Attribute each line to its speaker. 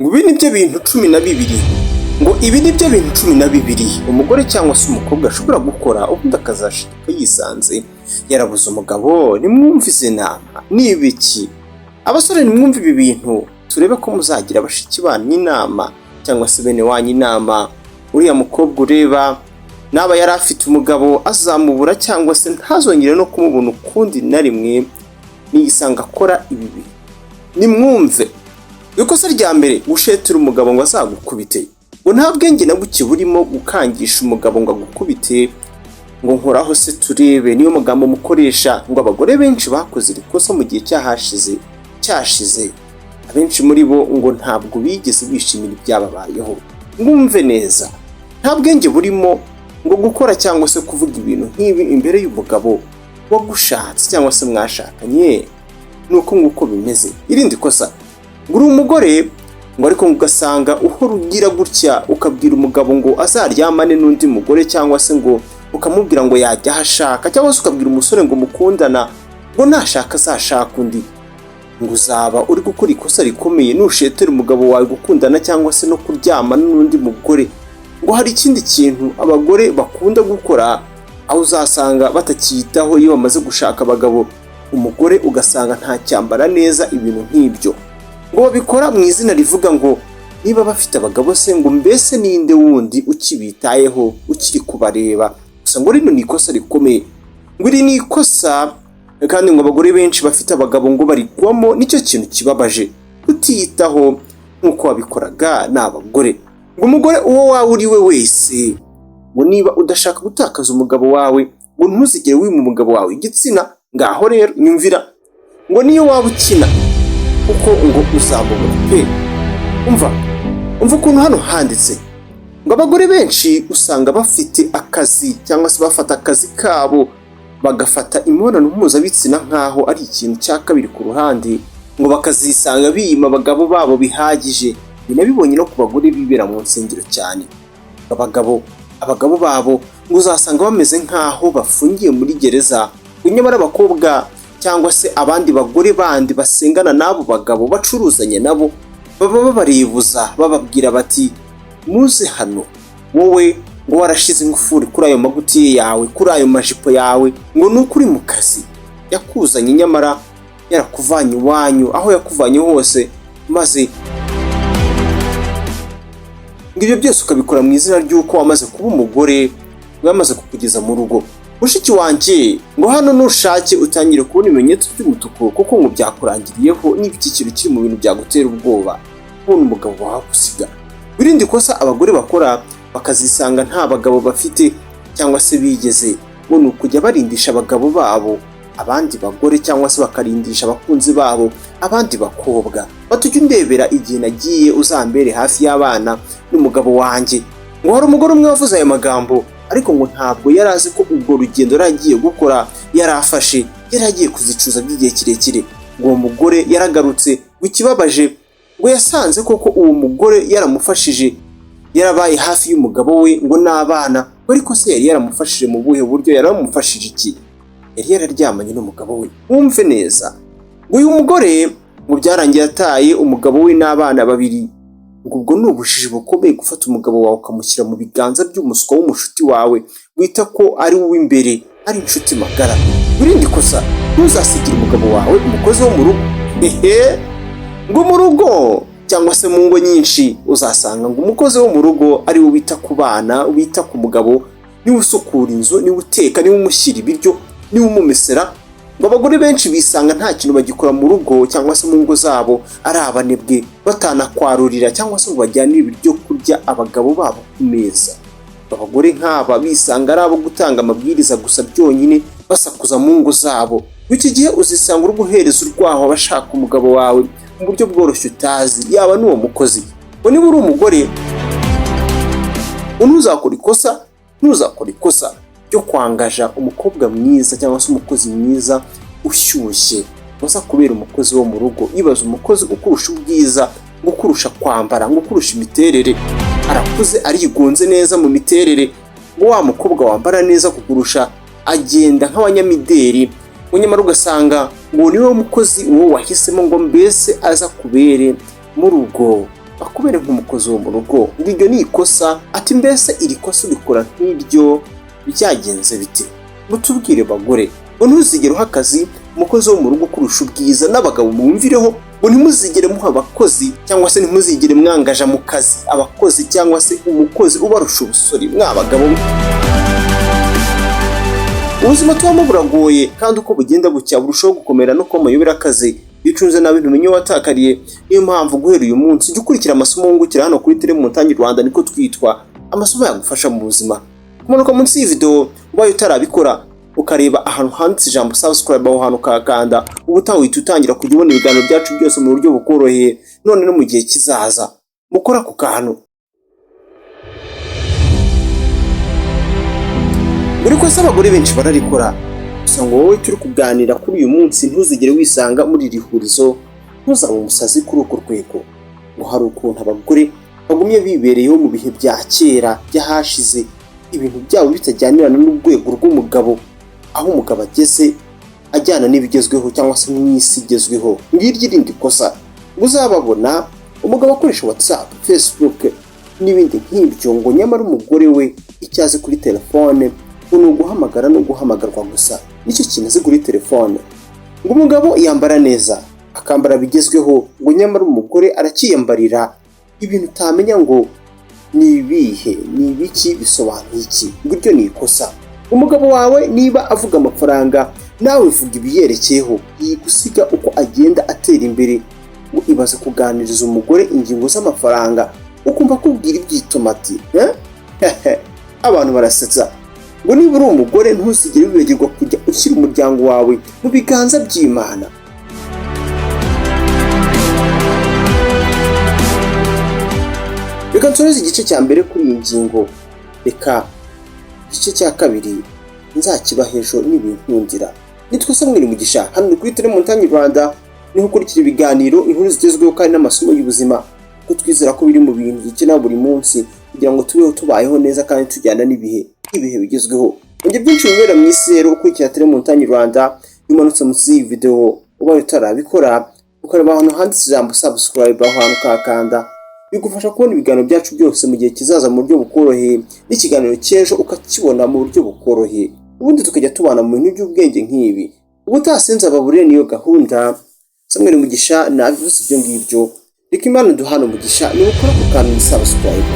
Speaker 1: ngo ibi nibyo bintu 12 ngo ibi nibyo bintu 12 umugore cyangwa se umukobwa ashobora gukora ubundi akazashika yisanze yarabuze umugabo. Nimwumvize inama nibiki abasore, nimwumve ibi bintu turebe ko muzagira bashiki banyu inama cyangwa se bene wanyu inama. Uriya mukobwa ureba naba yari afite umugabo azamubura cyangwa se ntazongere no kumubona ukundi na rimwe, niyisanga akora ibi. Nimwumve ikosa rya mbere, gushetera umugabo ngo azagukubite. Ngo nta bwenge na buke burimo gukangisha umugabo ngo agukubite, ngo nkoraho se turebe. Niyo magambo mukoresha. Ngo abagore benshi bakoze ikosa mu gihe cyashize, abenshi muri bo ngo ntabwo bigeze bishimira ibyababayeho. Mwumve neza, nta bwenge burimo ngo gukora cyangwa se kuvuga ibintu nk'ibi imbere y'umugabo wagushatse cyangwa se mwashakanye. Nuko nguko bimeze. Irindi kosa, ngo uri umugore ngo ariko ugasanga uhora ugira gutya ukabwira umugabo ngo azaryamane n'undi mugore, cyangwa se ngo ukamubwira ngo yajya ahashaka, cyangwa se ukabwira umusore ngo mukundana ngo nashaka azashaka undi. Ngo uzaba uri gukora ikosa rikomeye nushetera umugabo wawe gukundana cyangwa se no kuryamana n'undi mugore. Ngo hari ikindi kintu abagore bakunda gukora, aho uzasanga batakiyitaho iyo bamaze gushaka abagabo. Umugore ugasanga nta cyambara neza ibintu nk'ibyo, ngo babikora mu izina rivuga ngo niba bafite abagabo se ngo mbese ninde wundi ukibitayeho ukiri kubareba. Gusa ngo rino ni ikosa rikomeye, ngo iri ni ikosa kandi ngo abagore benshi bafite abagabo ngo barigwamo. Nicyo kintu kibabaje, kutiyitaho nk'uko wabikoraga n'abagore. Ngo umugore uwo wawe uri we wese, ngo niba udashaka gutakaza umugabo wawe ngo ntuzigere wima umugabo wawe igitsina. Ngaho rero nyumvira, ngo niyo waba ukina kuko ngo uzamubona pe. Umva ukuntu hano handitse ngo abagore benshi usanga bafite akazi cyangwa se bafata akazi kabo bagafata imibonano mpuzabitsina nkaho ari ikintu cya kabiri ku ruhande, ngo bakazisanga biyima abagabo babo bihagije. Binabibonye no ku bagore bibera mu nsengero cyane. Abagabo babo ngo uzasanga bameze nkaho bafungiye muri gereza. Nyamara abakobwa cyangwa se abandi bagore bandi basengana n'abo bagabo bacuruzanye nabo baba babaribuza, bababwira bati muze hano, wowe ngo warashize ingufuri kuri ayo magutiye yawe, kuri ayo majipo yawe, ngo nukuri mu kazi yakuzanye nyamara yarakuvanye iwanyu aho yakuvanye hose, maze ngo ibyo byose ukabikora mu izina ry'uko wamaze kuba umugore, wamaze kukugeza mu rugo. Mushiki wanjye ngo hano nushake utangire kubona ibimenyetso by'umutuku, kuko ngo byakurangiriyeho n'ibiki kintu kiri mu bintu byagutera ubwoba, kubona umugabo wagusiga. Birinde kosa abagore bakora bakazisanga nta bagabo bafite cyangwa se bigeze, ngo ni ukujya barindisha abagabo babo abandi bagore, cyangwa se bakarindisha abakunzi babo abandi bakobwa. Batujya undebera igihe nagiye uzambere hafi y'abana n'umugabo wanjye. Ngo hari umugore umwe wavuze ayo magambo, ariko ngo ntabwo yari azi ko ubwo rugendo yaragiye gukora yarafashe yaragiye kuzicuza by'igihe kirekire. Ngo uwo mugore yaragarutse, ikibabaje ngo yasanze koko uwo mugore yaramufashije, yarabaye hafi y'umugabo we ngo n'abana. Ariko se yari yaramufashije mu buhe buryo? Yaramufashije iki? Yari yararyamanye n'umugabo we. Wumve neza, ngo uyu mugore ngo byarangiye ataye umugabo we n'abana babiri. Ubwo ni ubujiji bukomeye gufata umugabo wawe ukamushyira mu biganza by'umuswa w'umushuti wawe wita ko ari uw'imbere, ari inshuti magara. Birinde kosa, ntuzasigire umugabo wawe umukozi wo mu rugo. Ngo mu rugo cyangwa se mu ngo nyinshi uzasanga ngo umukozi wo mu rugo ari we wita ku bana, wita ku mugabo, niwe usukura inzu, niwe uteka, niwe umushyira ibiryo, niwe umumesera. Ngo abagore benshi bisanga nta kintu bagikora mu rugo cyangwa se mu ngo zabo, ari abanebwe batanakwarurira cyangwa se ngo bajyanire ibiryo kurya abagabo babo ku meza. Abagore nk'aba bisanga ari abo gutanga amabwiriza gusa byonyine, basakuza mu ngo zabo. Iki gihe uzisanga uri guhereza urwaho abashaka umugabo wawe mu buryo bworoshye utazi, yaba n'uwo mukozi. Ngo niba uri umugore ntuzakora ikosa byo kwangaja umukobwa mwiza cyangwa se umukozi mwiza ushyushye, gusa kubera umukozi wo mu rugo. Ibaza umukozi ukurusha ubwiza, ukurusha kwambara, ukurusha imiterere, arakuze arigunze neza mu miterere, ngo wa mukobwa wambara neza kukurusha agenda nk'abanyamideri. Nyamara ugasanga ngo niwe mukozi uwo wahisemo ngo mbese aza kubere mu rugo. akubere nk'umukozi wo mu rugo, ngo iryo ni ikosa. Ati mbese iri kosa ubikora nk'iryo byagenze bite? Mutubwire bagore, ngo ntuzigere uha akazi umukozi wo mu rugo kurusha ubwiza. N'abagabo mwumvireho, ngo ntimuzigere muha abakozi cyangwa se ntimuzigere mwangaja mu kazi abakozi cyangwa se umukozi ubarusha ubusore. Mwabagabo ubuzima tubamo buragoye, kandi uko bugenda bucya burushaho gukomera no kuba amayobera akazi. Iyo ucunze nabi ntumenye watakariye. Niyo mpamvu guhera uyu munsi jya ukurikira amasomo wungukira hano kuri Tele Montagne Rwanda, niko twitwa amasomo yagufasha mu buzima. Kumanuka munsi y'iyi video ubaye utarabikora ukareba ahantu handitse ijambo subscribe, aho hantu kakanda, ubutaha uhita utangira kujya ubona ibiganiro byacu byose mu buryo bukoroheye, none no mu gihe kizaza. Mukora ku kantu buri kwese abagore benshi bararikora, gusa ngo wowe turi kuganira kuri uyu munsi ntuzigere wisanga muri iri hurizo, ntuzabe umusazi kuri uko rwego. Ngo hari ukuntu abagore bagumye bibereyeho mu bihe bya kera byahashize, ibintu byabo bitajyanirana n'urwego rw'umugabo, aho umugabo ageze ajyana n'ibigezweho cyangwa se n'isi igezweho. Ngiryo irindi kosa, ngo uzababona umugabo akoresha WhatsApp, Facebook n'ibindi nk'ibyo, ngo nyamara umugore we icyo azi kuri telefone ni uguhamagara no guhamagarwa gusa, nicyo kintu azi kuri telefone. Ngo umugabo yambara neza akambara bigezweho, ngo nyamara umugore arakiyambarira ibintu utamenya ngo ni ibihe, ni ibiki, bisobanuye iki. Ngo iryo ni ikosa. Umugabo wawe niba avuga amafaranga, nawe vuga ibiyerekeyeho, yigusiga uko agenda atera imbere. Ngo ibaze kuganiriza umugore ingingo z'amafaranga ukumva kubwira iby'itomati. Abantu barasetsa. Ngo niba uri umugore ntuzigere wibagirwa kujya ushyira umuryango wawe mu biganza by'Imana. Reka nsoreze igice cya mbere kuri iyi ngingo, reka igice cya kabiri nzakibaha ejo nibinkundira. Nitwa Samuel Mugisha, hano kuri Tele Montagne Rwanda niho ukurikira ibiganiro, inkuru zigezweho kandi n'amasomo y'ubuzima, ko twizera ko biri mu bintu dukenera buri munsi kugira ngo tubeho tubayeho neza kandi tujyana n'ibihe bigezweho. Ibyo byinshi bibera mu isi rero, ukurikira Tele Montagne Rwanda, umanutse munsi y'iyi video ubaye utarabikora ukareba ahantu handitse ijambo subscribe, aho hantu kakanda, bigufasha kubona ibiganiro byacu byose mu gihe kizaza mu buryo bukoroheye, n'ikiganiro cy'ejo ukakibona mu buryo bukoroheye, ubundi tukajya tubana mu bintu by'ubwenge nk'ibi. Ubutasinze ababurire niyo gahunda. Samuel Mugisha nabivuze ibyo ngibyo, reka Imana duhana umugisha ni ukora ku kantu subscribe.